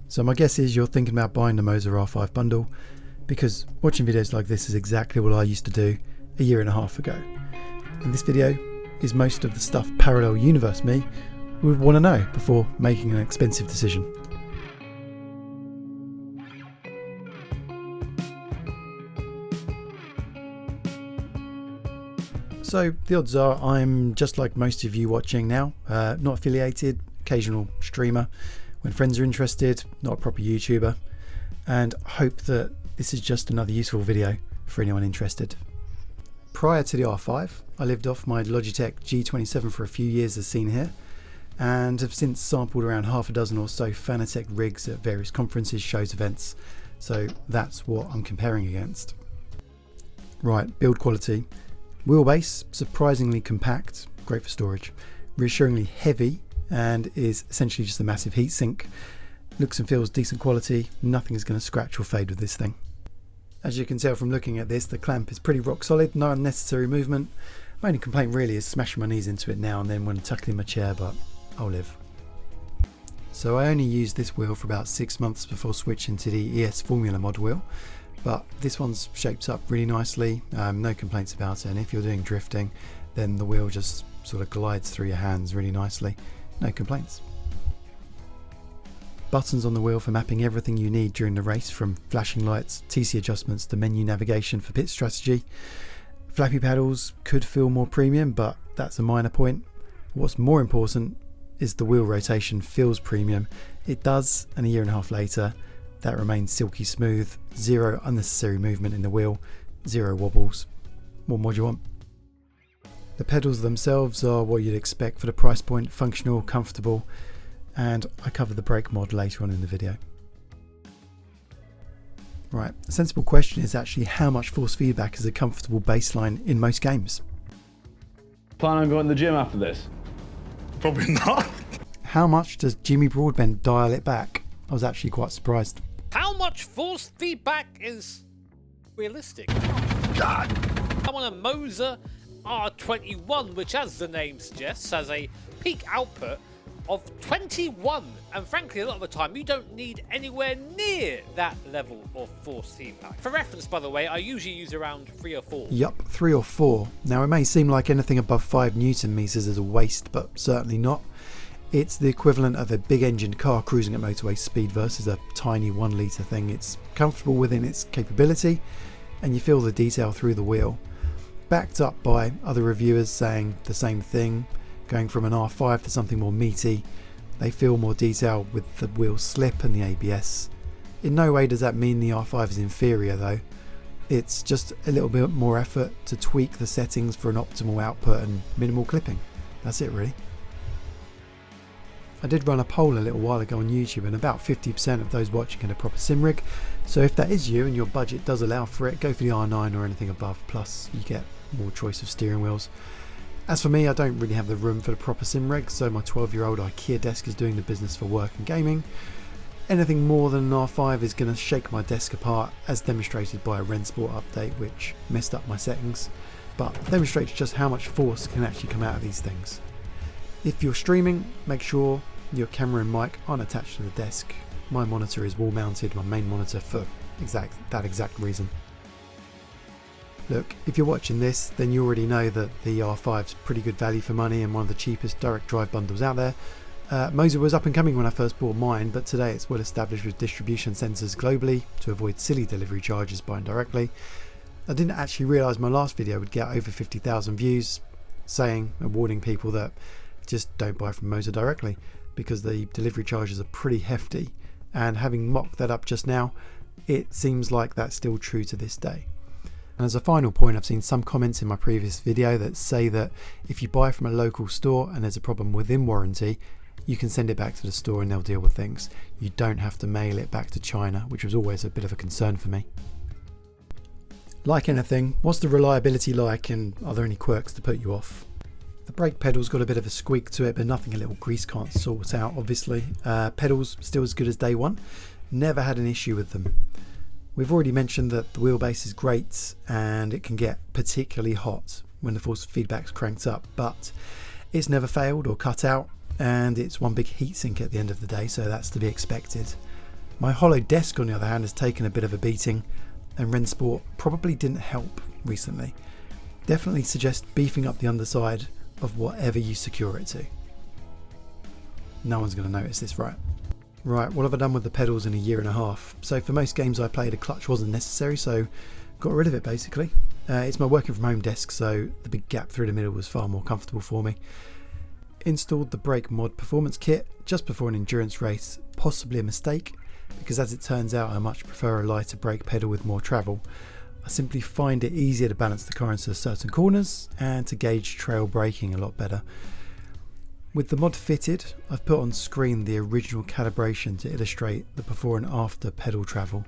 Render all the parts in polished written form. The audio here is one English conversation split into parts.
So my guess is you're thinking about buying the MOZA R5 bundle, because watching videos like this is exactly what I used to do a year and a half ago. And this video is most of the stuff parallel universe me would want to know before making an expensive decision. So the odds are I'm just like most of you watching now, not affiliated, occasional streamer when friends are interested, not a proper YouTuber, and hope that this is just another useful video for anyone interested. Prior to the R5, I lived off my Logitech G27 for a few years as seen here, and have since sampled around half a dozen or so Fanatec rigs at various conferences, shows, events, so that's what I'm comparing against. Right, build quality. Wheelbase, surprisingly compact, great for storage, reassuringly heavy, and is essentially just a massive heatsink. Looks and feels decent quality, nothing is going to scratch or fade with this thing. As you can tell from looking at this, the clamp is pretty rock solid, no unnecessary movement. My only complaint really is smashing my knees into it now and then when tucked in my chair, but I'll live. So I only used this wheel for about 6 months before switching to the ES Formula mod wheel, but this one's shaped up really nicely, no complaints about it, and if you're doing drifting then the wheel just sort of glides through your hands really nicely, no complaints. Buttons on the wheel for mapping everything you need during the race, from flashing lights, TC adjustments to menu navigation for pit strategy. Flappy paddles could feel more premium, but that's a minor point. What's more important is the wheel rotation feels premium. It does, and a year and a half later that remains silky smooth, zero unnecessary movement in the wheel, zero wobbles. What more do you want? The pedals themselves are what you'd expect for the price point, functional, comfortable, and I cover the brake mod later on in the video. Right, a sensible question is actually how much force feedback is a comfortable baseline in most games? Plan on going to the gym after this? Probably not. How much does Jimmy Broadbent dial it back? I was actually quite surprised. How much force feedback is realistic? God. I'm on a MOZA R21, which, as the name suggests, has a peak output of 21, and frankly a lot of the time you don't need anywhere near that level of force feedback. For reference, by the way, I usually use around 3 or 4. Yup, 3 or 4. Now it may seem like anything above 5 Newton meters is a waste, but certainly not. It's the equivalent of a big engined car cruising at motorway speed versus a tiny 1 litre thing. It's comfortable within its capability, and you feel the detail through the wheel. Backed up by other reviewers saying the same thing, going from an R5 to something more meaty. They feel more detail with the wheel slip and the ABS. In no way does that mean the R5 is inferior though. It's just a little bit more effort to tweak the settings for an optimal output and minimal clipping. That's it really. I did run a poll a little while ago on YouTube, and about 50% of those watching had a proper sim rig, so if that is you and your budget does allow for it, go for the R9 or anything above, plus you get more choice of steering wheels. As for me, I don't really have the room for the proper sim rig, so my 12-year-old IKEA desk is doing the business for work and gaming. Anything more than an R5 is going to shake my desk apart, as demonstrated by a Rensport update which messed up my settings, but demonstrates just how much force can actually come out of these things. If you're streaming, make sure your camera and mic aren't attached to the desk. My monitor is wall mounted, my main monitor, for that exact reason. Look, if you're watching this, then you already know that the R5's pretty good value for money and one of the cheapest direct drive bundles out there. MOZA was up and coming when I first bought mine, but today it's well established with distribution centres globally to avoid silly delivery charges buying directly. I didn't actually realise my last video would get over 50,000 views, saying and warning people that just don't buy from MOZA directly, because the delivery charges are pretty hefty, and having mocked that up just now, it seems like that's still true to this day. And as a final point, I've seen some comments in my previous video that say that if you buy from a local store and there's a problem within warranty, you can send it back to the store and they'll deal with things. You don't have to mail it back to China, which was always a bit of a concern for me. Like anything, what's the reliability like, and are there any quirks to put you off? The brake pedal's got a bit of a squeak to it, but nothing a little grease can't sort out, obviously. Pedals still as good as day one. Never had an issue with them. We've already mentioned that the wheelbase is great and it can get particularly hot when the force feedback's cranked up, but it's never failed or cut out, and it's one big heatsink at the end of the day, so that's to be expected. My hollow desk on the other hand has taken a bit of a beating, and Rensport probably didn't help recently. Definitely suggest beefing up the underside of whatever you secure it to. No one's going to notice this, right? Right, what have I done with the pedals in a year and a half? So for most games I played, a clutch wasn't necessary, so got rid of it basically. It's my working from home desk, so the big gap through the middle was far more comfortable for me. Installed the brake mod performance kit just before an endurance race, possibly a mistake, because as it turns out I much prefer a lighter brake pedal with more travel. I simply find it easier to balance the car into certain corners and to gauge trail braking a lot better. With the mod fitted, I've put on screen the original calibration to illustrate the before and after pedal travel.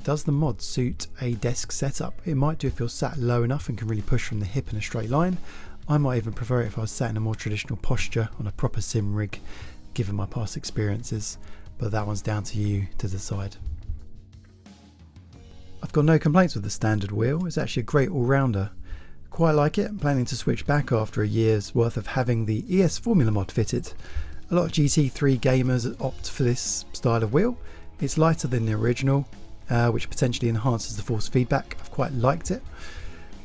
Does the mod suit a desk setup? It might do if you're sat low enough and can really push from the hip in a straight line. I might even prefer it if I was sat in a more traditional posture on a proper sim rig, given my past experiences, but that one's down to you to decide. I've got no complaints with the standard wheel. It's actually a great all-rounder. Quite like it. I'm planning to switch back after a year's worth of having the ES Formula mod fitted. A lot of GT3 gamers opt for this style of wheel. It's lighter than the original, which potentially enhances the force feedback. I've quite liked it.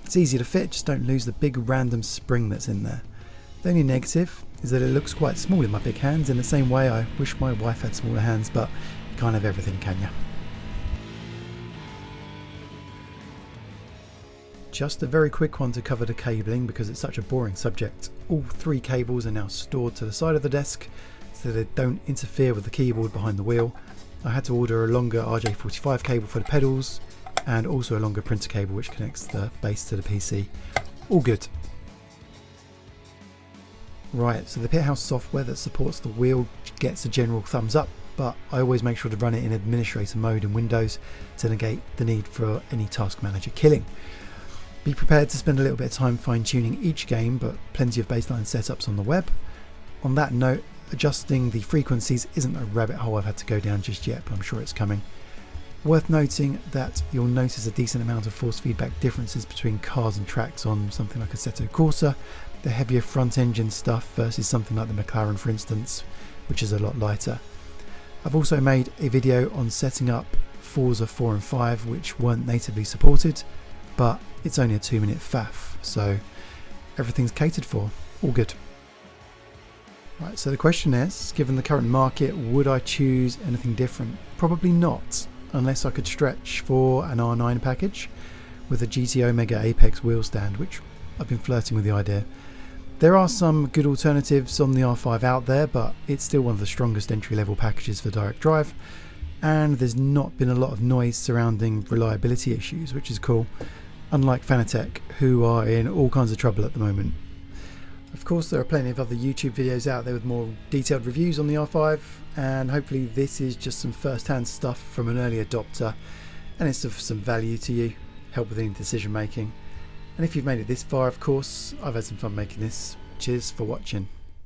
It's easy to fit, just don't lose the big random spring that's in there. The only negative is that it looks quite small in my big hands, in the same way I wish my wife had smaller hands, but you can't have everything, can you? Just a very quick one to cover the cabling because it's such a boring subject. All 3 cables are now stored to the side of the desk so they don't interfere with the keyboard behind the wheel. I had to order a longer RJ45 cable for the pedals and also a longer printer cable which connects the base to the PC. All good. Right, so the Pithouse software that supports the wheel gets a general thumbs up, but I always make sure to run it in administrator mode in Windows to negate the need for any task manager killing. Be prepared to spend a little bit of time fine-tuning each game, but plenty of baseline setups on the web. On that note, adjusting the frequencies isn't a rabbit hole I've had to go down just yet, but I'm sure it's coming. Worth noting that you'll notice a decent amount of force feedback differences between cars and tracks on something like Assetto Corsa, the heavier front engine stuff versus something like the McLaren for instance, which is a lot lighter. I've also made a video on setting up Forza 4 and 5 which weren't natively supported, but it's only a 2-minute faff, so everything's catered for, all good. Right, so the question is, given the current market, would I choose anything different? Probably not, unless I could stretch for an R9 package with a GT Omega Apex wheel stand, which I've been flirting with the idea. There are some good alternatives on the R5 out there, but it's still one of the strongest entry-level packages for direct drive, and there's not been a lot of noise surrounding reliability issues, which is cool, unlike Fanatec, who are in all kinds of trouble at the moment. Of course, there are plenty of other YouTube videos out there with more detailed reviews on the R5, and hopefully this is just some first-hand stuff from an early adopter, and it's of some value to you, help with any decision making. And if you've made it this far, of course, I've had some fun making this. Cheers for watching.